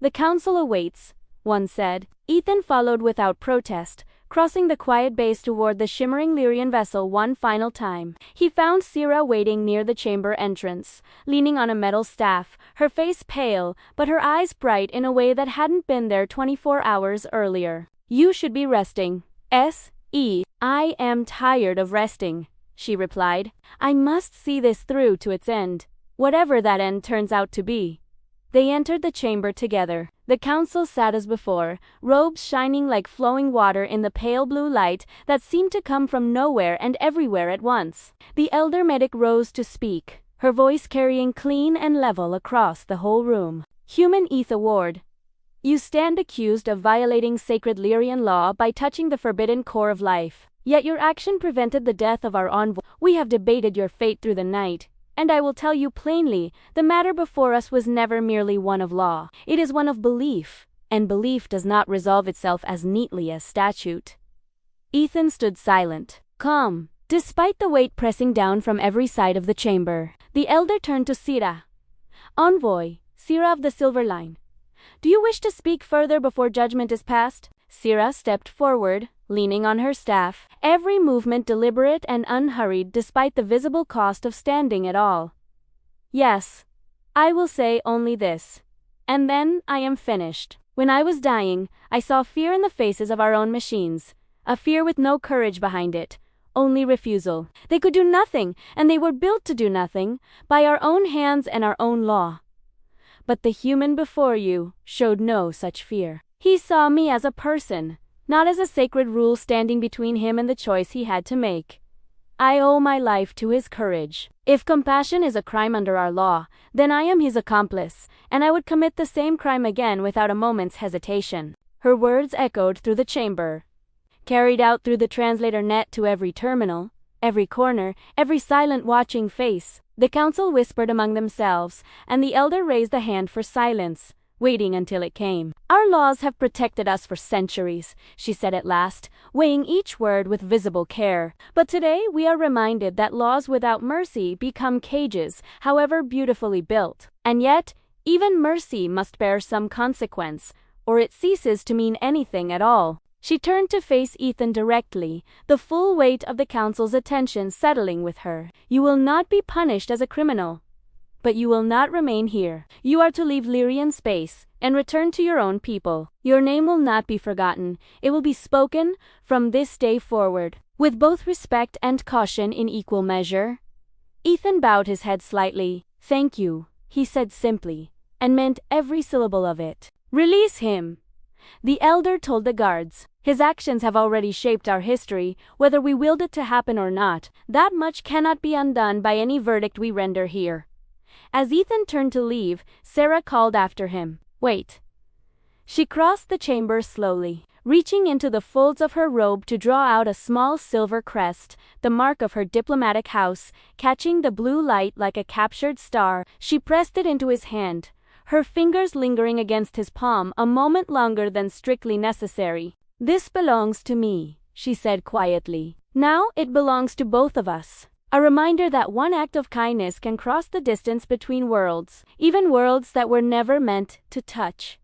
The council awaits, one said. Ethan followed without protest, crossing the quiet base toward the shimmering Lyrian vessel one final time. He found Sierra waiting near the chamber entrance, leaning on a metal staff, her face pale, but her eyes bright in a way that hadn't been there 24 hours earlier. You should be resting. I am tired of resting, she replied. I must see this through to its end, whatever that end turns out to be. They entered the chamber together. The council sat as before, robes shining like flowing water in the pale blue light that seemed to come from nowhere and everywhere at once. The elder medic rose to speak, her voice carrying clean and level across the whole room. Human Etha Ward, you stand accused of violating sacred Lyrian law by touching the forbidden core of life. Yet your action prevented the death of our envoy. We have debated your fate through the night, and I will tell you plainly, the matter before us was never merely one of law. It is one of belief, and belief does not resolve itself as neatly as statute. Ethan stood silent, calm, despite the weight pressing down from every side of the chamber. The elder turned to Sierra. Envoy, Sierra of the Silver Line. Do you wish to speak further before judgment is passed? Sierra stepped forward, leaning on her staff, every movement deliberate and unhurried despite the visible cost of standing at all. Yes, I will say only this, and then I am finished. When I was dying, I saw fear in the faces of our own machines, a fear with no courage behind it, only refusal. They could do nothing, and they were built to do nothing, by our own hands and our own law. But the human before you showed no such fear. He saw me as a person, not as a sacred rule standing between him and the choice he had to make. I owe my life to his courage. If compassion is a crime under our law, then I am his accomplice, and I would commit the same crime again without a moment's hesitation." Her words echoed through the chamber, carried out through the translator net to every terminal, every corner, every silent watching face. The council whispered among themselves, and the elder raised a hand for silence, waiting until it came. "Our laws have protected us for centuries," she said at last, weighing each word with visible care. "But today we are reminded that laws without mercy become cages, however beautifully built. And yet, even mercy must bear some consequence, or it ceases to mean anything at all." She turned to face Ethan directly, the full weight of the council's attention settling with her. "You will not be punished as a criminal, but you will not remain here. You are to leave Lyrian space and return to your own people. Your name will not be forgotten. It will be spoken from this day forward, with both respect and caution in equal measure." Ethan bowed his head slightly. "Thank you," he said simply, and meant every syllable of it. "Release him," the elder told the guards. "His actions have already shaped our history, whether we willed it to happen or not. That much cannot be undone by any verdict we render here." As Ethan turned to leave, Sarah called after him, "Wait." She crossed the chamber slowly, reaching into the folds of her robe to draw out a small silver crest, the mark of her diplomatic house. Catching the blue light like a captured star, she pressed it into his hand, her fingers lingering against his palm a moment longer than strictly necessary. "This belongs to me," she said quietly. "Now it belongs to both of us." A reminder that one act of kindness can cross the distance between worlds, even worlds that were never meant to touch.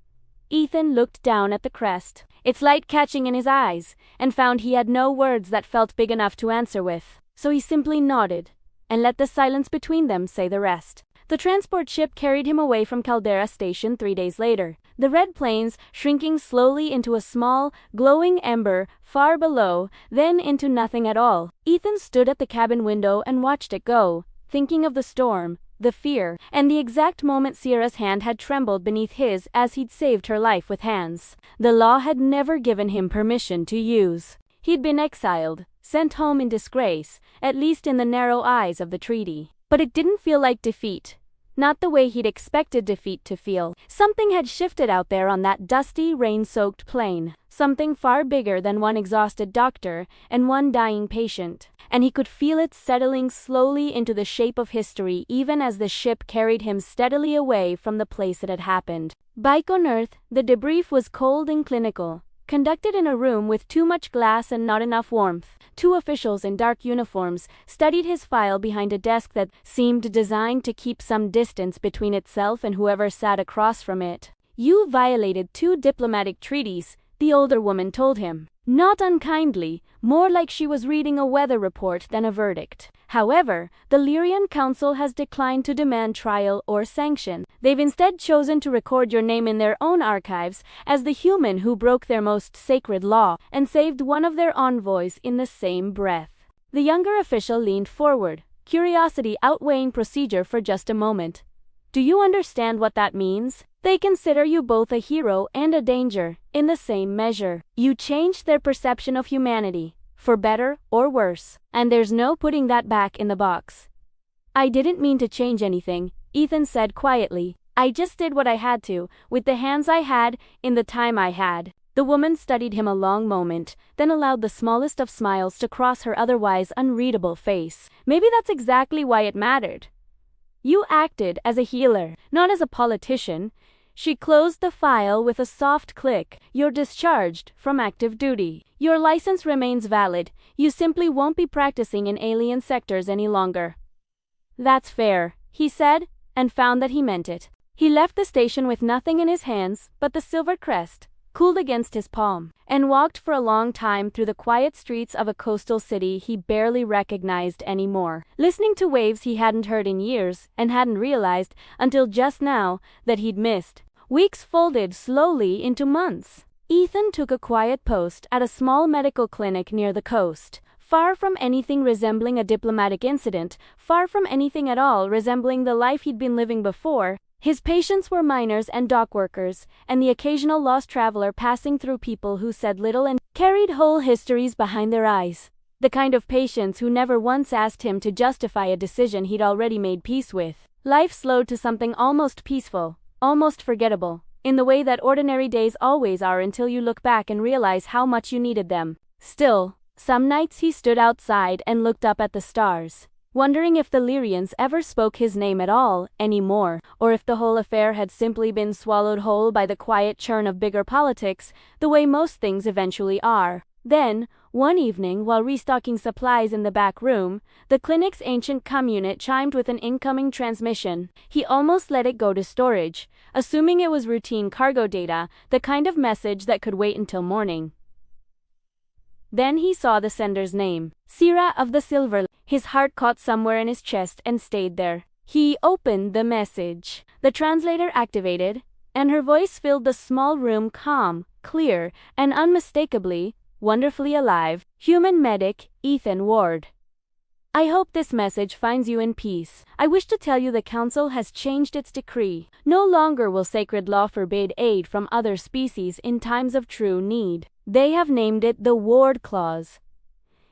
Ethan looked down at the crest, its light catching in his eyes, and found he had no words that felt big enough to answer with. So he simply nodded, and let the silence between them say the rest. The transport ship carried him away from Caldera Station 3 days later, the red plains shrinking slowly into a small, glowing ember far below, then into nothing at all. Ethan stood at the cabin window and watched it go, thinking of the storm, the fear, and the exact moment Sierra's hand had trembled beneath his as he'd saved her life with hands the law had never given him permission to use. He'd been exiled, sent home in disgrace, at least in the narrow eyes of the treaty. But it didn't feel like defeat. Not the way he'd expected defeat to feel. Something had shifted out there on that dusty, rain-soaked plain. Something far bigger than one exhausted doctor and one dying patient. And he could feel it settling slowly into the shape of history even as the ship carried him steadily away from the place it had happened. Back on Earth, the debrief was cold and clinical, conducted in a room with too much glass and not enough warmth. 2 officials in dark uniforms studied his file behind a desk that seemed designed to keep some distance between itself and whoever sat across from it. "You violated 2 diplomatic treaties," the older woman told him. Not unkindly, more like she was reading a weather report than a verdict. However, the Lyrian Council has declined to demand trial or sanction. They've instead chosen to record your name in their own archives as the human who broke their most sacred law and saved one of their envoys in the same breath. The younger official leaned forward, curiosity outweighing procedure for just a moment. "Do you understand what that means? They consider you both a hero and a danger, in the same measure. You changed their perception of humanity, for better or worse, and there's no putting that back in the box." "I didn't mean to change anything," Ethan said quietly. "I just did what I had to, with the hands I had, in the time I had." The woman studied him a long moment, then allowed the smallest of smiles to cross her otherwise unreadable face. "Maybe that's exactly why it mattered. You acted as a healer, not as a politician." She closed the file with a soft click. "You're discharged from active duty. Your license remains valid. You simply won't be practicing in alien sectors any longer." "That's fair," he said, and found that he meant it. He left the station with nothing in his hands but the silver crest, cooled against his palm, and walked for a long time through the quiet streets of a coastal city he barely recognized anymore, listening to waves he hadn't heard in years and hadn't realized until just now that he'd missed. Weeks folded slowly into months. Ethan took a quiet post at a small medical clinic near the coast, far from anything resembling a diplomatic incident, far from anything at all resembling the life he'd been living before. His patients were miners and dock workers, and the occasional lost traveler passing through, people who said little and carried whole histories behind their eyes. The kind of patience who never once asked him to justify a decision he'd already made peace with. Life slowed to something almost peaceful, almost forgettable, in the way that ordinary days always are until you look back and realize how much you needed them. Still, some nights he stood outside and looked up at the stars, wondering if the Lyrians ever spoke his name at all anymore, or if the whole affair had simply been swallowed whole by the quiet churn of bigger politics, the way most things eventually are. Then, one evening while restocking supplies in the back room, the clinic's ancient comm unit chimed with an incoming transmission. He almost let it go to storage, assuming it was routine cargo data, the kind of message that could wait until morning. Then he saw the sender's name, Sira of the Silver. His heart caught somewhere in his chest and stayed there. He opened the message. The translator activated, and her voice filled the small room, calm, clear, and unmistakably, wonderfully alive. Human medic, Ethan Ward. I hope this message finds you in peace. I wish to tell you the Council has changed its decree. No longer will sacred law forbid aid from other species in times of true need. They have named it the Ward Clause.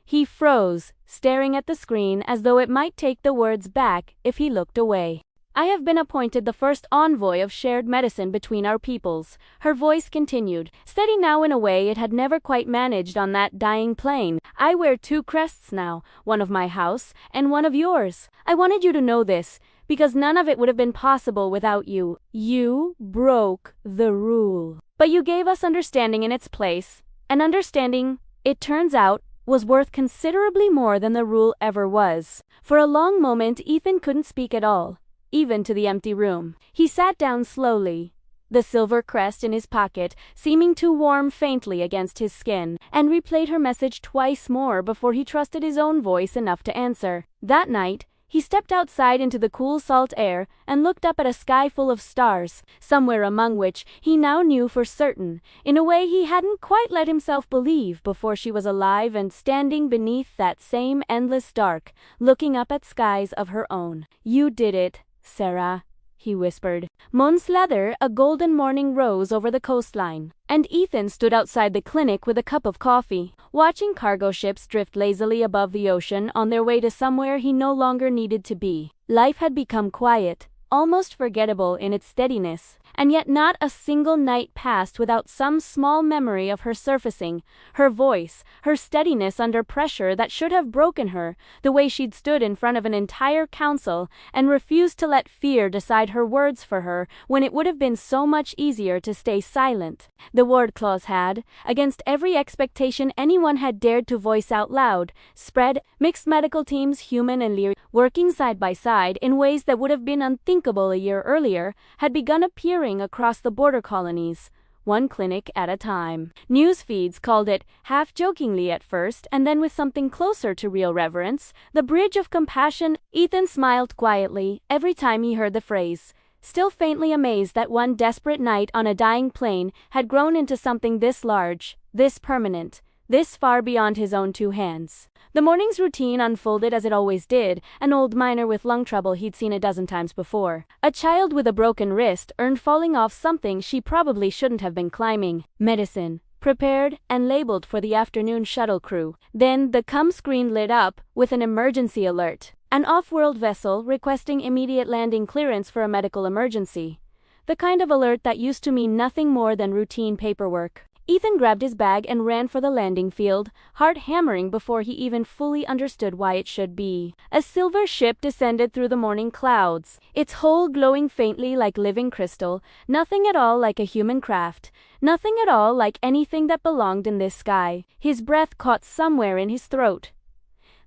He froze, staring at the screen as though it might take the words back if he looked away. I have been appointed the first envoy of shared medicine between our peoples. Her voice continued, steady now in a way it had never quite managed on that dying plane. I wear two crests now, one of my house and one of yours. I wanted you to know this, because none of it would have been possible without you. You broke the rule. But you gave us understanding in its place. And understanding, it turns out, was worth considerably more than the rule ever was. For a long moment Ethan couldn't speak at all, even to the empty room. He sat down slowly, the silver crest in his pocket seeming to warm faintly against his skin, and replayed her message twice more before he trusted his own voice enough to answer. That night, he stepped outside into the cool salt air and looked up at a sky full of stars, somewhere among which he now knew for certain, in a way he hadn't quite let himself believe before she was alive and standing beneath that same endless dark, looking up at skies of her own. You did it, Sarah, he whispered. Months later, a golden morning rose over the coastline, and Ethan stood outside the clinic with a cup of coffee, watching cargo ships drift lazily above the ocean on their way to somewhere he no longer needed to be. Life had become quiet, almost forgettable in its steadiness, and yet not a single night passed without some small memory of her surfacing, her voice, her steadiness under pressure that should have broken her, the way she'd stood in front of an entire council and refused to let fear decide her words for her when it would have been so much easier to stay silent. The Ward Clause had, against every expectation anyone had dared to voice out loud, spread mixed medical teams, human and Lyrian, working side by side in ways that would have been unthinkable a year earlier, had begun appearing across the border colonies, one clinic at a time. News feeds called it, half-jokingly at first and then with something closer to real reverence, the Bridge of Compassion. Ethan smiled quietly every time he heard the phrase, still faintly amazed that one desperate night on a dying plane had grown into something this large, this permanent, this far beyond his own two hands. The morning's routine unfolded as it always did, an old miner with lung trouble he'd seen a dozen times before. A child with a broken wrist earned falling off something she probably shouldn't have been climbing. Medicine, prepared and labeled for the afternoon shuttle crew. Then the comm screen lit up with an emergency alert. An off-world vessel requesting immediate landing clearance for a medical emergency. The kind of alert that used to mean nothing more than routine paperwork. Ethan grabbed his bag and ran for the landing field, heart hammering before he even fully understood why it should be. A silver ship descended through the morning clouds, its hull glowing faintly like living crystal, nothing at all like a human craft, nothing at all like anything that belonged in this sky. His breath caught somewhere in his throat.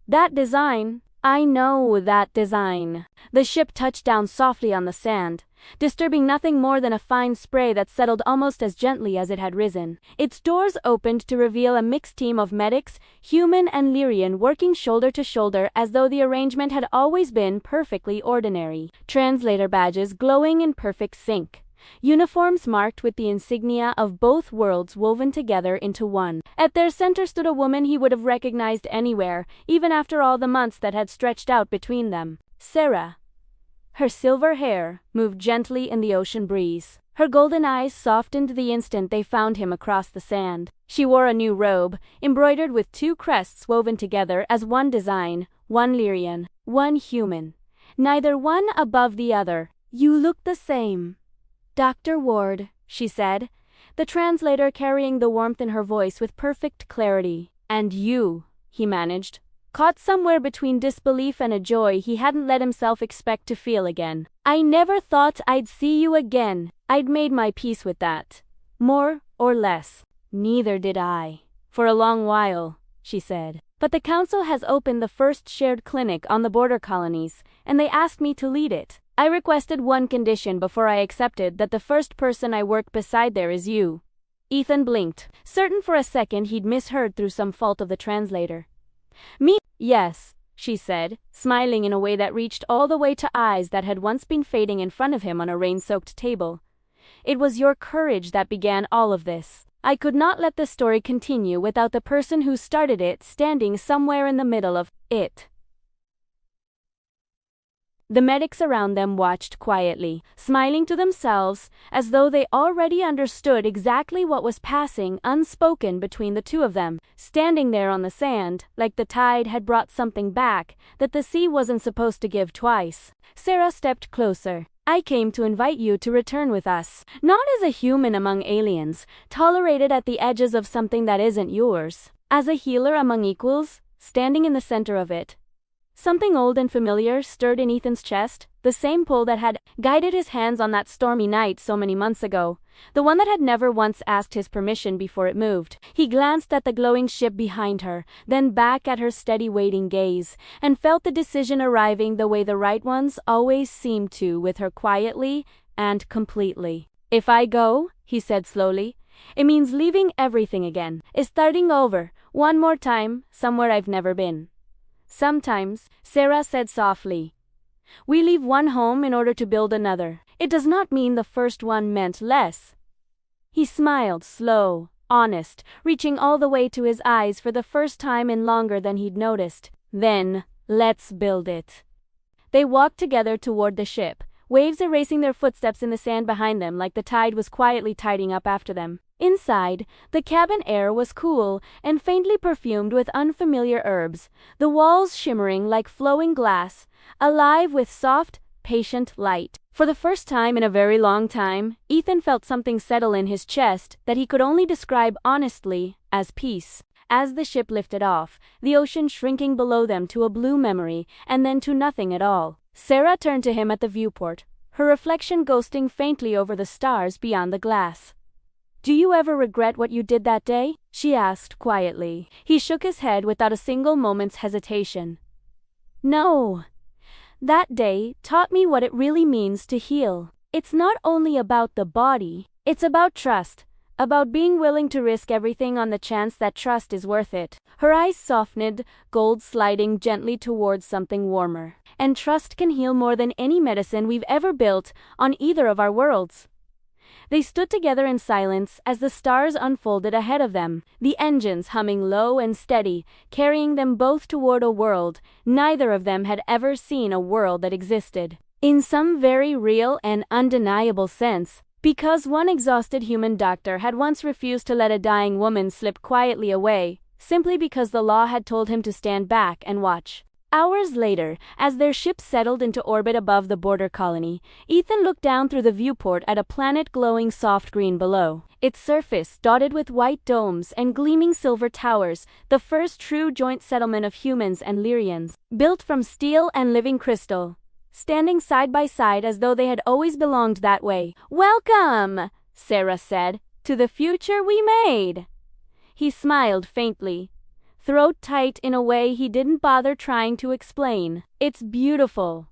That design. I know that design. The ship touched down softly on the sand, disturbing nothing more than a fine spray that settled almost as gently as it had risen. Its doors opened to reveal a mixed team of medics, human and Lyrian, working shoulder to shoulder as though the arrangement had always been perfectly ordinary. Translator badges glowing in perfect sync. Uniforms marked with the insignia of both worlds woven together into one. At their center stood a woman he would have recognized anywhere, even after all the months that had stretched out between them. Sarah. Her silver hair moved gently in the ocean breeze. Her golden eyes softened the instant they found him across the sand. She wore a new robe, embroidered with 2 crests woven together as one design, one Lyrian, one human. Neither one above the other. "You look the same, Dr. Ward," she said, the translator carrying the warmth in her voice with perfect clarity. "And you," he managed, caught somewhere between disbelief and a joy he hadn't let himself expect to feel again. "I never thought I'd see you again. I'd made my peace with that. More or less." "Neither did I. For a long while," she said. "But the council has opened the first shared clinic on the border colonies, and they asked me to lead it. I requested one condition before I accepted, that the first person I work beside there is you." Ethan blinked, certain for a second he'd misheard through some fault of the translator. "Me? Yes," she said, smiling in a way that reached all the way to eyes that had once been fading in front of him on a rain-soaked table. "It was your courage that began all of this. I could not let the story continue without the person who started it standing somewhere in the middle of it." The medics around them watched quietly, smiling to themselves, as though they already understood exactly what was passing unspoken between the two of them, standing there on the sand, like the tide had brought something back that the sea wasn't supposed to give twice. Sarah stepped closer. "I came to invite you to return with us, not as a human among aliens, tolerated at the edges of something that isn't yours. As a healer among equals, standing in the center of it." Something old and familiar stirred in Ethan's chest, the same pull that had guided his hands on that stormy night so many months ago, the one that had never once asked his permission before it moved. He glanced at the glowing ship behind her, then back at her steady waiting gaze, and felt the decision arriving the way the right ones always seemed to with her, quietly and completely. "If I go," he said slowly, "it means leaving everything again, starting over, one more time, somewhere I've never been." "Sometimes," Sarah said softly, "we leave one home in order to build another. It does not mean the first one meant less." He smiled, slow, honest, reaching all the way to his eyes for the first time in longer than he'd noticed. "Then, let's build it." They walked together toward the ship, waves erasing their footsteps in the sand behind them like the tide was quietly tidying up after them. Inside, the cabin air was cool and faintly perfumed with unfamiliar herbs, the walls shimmering like flowing glass, alive with soft, patient light. For the first time in a very long time, Ethan felt something settle in his chest that he could only describe honestly as peace. As the ship lifted off, the ocean shrinking below them to a blue memory and then to nothing at all, Sarah turned to him at the viewport, her reflection ghosting faintly over the stars beyond the glass. "Do you ever regret what you did that day?" she asked quietly. He shook his head without a single moment's hesitation. "No. That day taught me what it really means to heal. It's not only about the body, it's about trust, about being willing to risk everything on the chance that trust is worth it." Her eyes softened, gold sliding gently towards something warmer. "And trust can heal more than any medicine we've ever built on either of our worlds." They stood together in silence as the stars unfolded ahead of them, the engines humming low and steady, carrying them both toward a world neither of them had ever seen, a world that existed, in some very real and undeniable sense, because one exhausted human doctor had once refused to let a dying woman slip quietly away, simply because the law had told him to stand back and watch. Hours later, as their ship settled into orbit above the border colony, Ethan looked down through the viewport at a planet glowing soft green below. Its surface dotted with white domes and gleaming silver towers, the first true joint settlement of humans and Lyrians, built from steel and living crystal, standing side by side as though they had always belonged that way. "Welcome," Sarah said, "to the future we made." He smiled faintly, throat tight in a way he didn't bother trying to explain. "It's beautiful."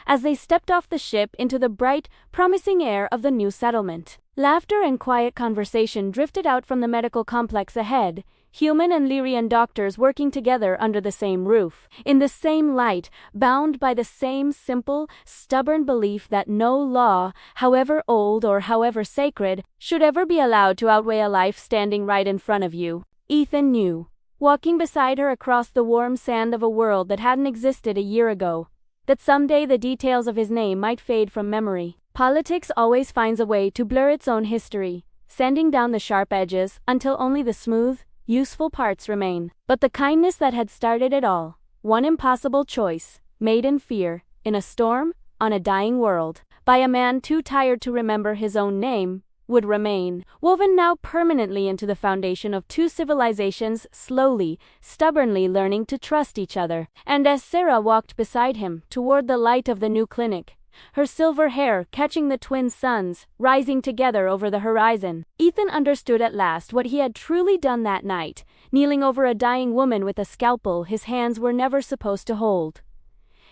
As they stepped off the ship into the bright, promising air of the new settlement, laughter and quiet conversation drifted out from the medical complex ahead, human and Lyrian doctors working together under the same roof, in the same light, bound by the same simple, stubborn belief that no law, however old or however sacred, should ever be allowed to outweigh a life standing right in front of you. Ethan knew, walking beside her across the warm sand of a world that hadn't existed a year ago, that someday the details of his name might fade from memory, Politics always finds a way to blur its own history, sanding down the sharp edges until only the smooth, useful parts remain. But the kindness that had started it all, one impossible choice, made in fear, in a storm, on a dying world, by a man too tired to remember his own name, would remain, woven now permanently into the foundation of two civilizations slowly, stubbornly learning to trust each other. And as Sarah walked beside him toward the light of the new clinic, her silver hair catching the twin suns rising together over the horizon, Ethan understood at last what he had truly done that night, kneeling over a dying woman with a scalpel his hands were never supposed to hold.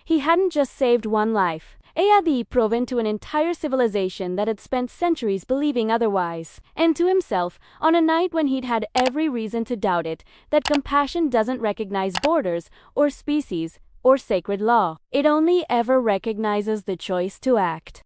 He hadn't just saved one life, he had proven to an entire civilization that had spent centuries believing otherwise, and to himself, on a night when he'd had every reason to doubt it, that compassion doesn't recognize borders, or species, or sacred law. It only ever recognizes the choice to act.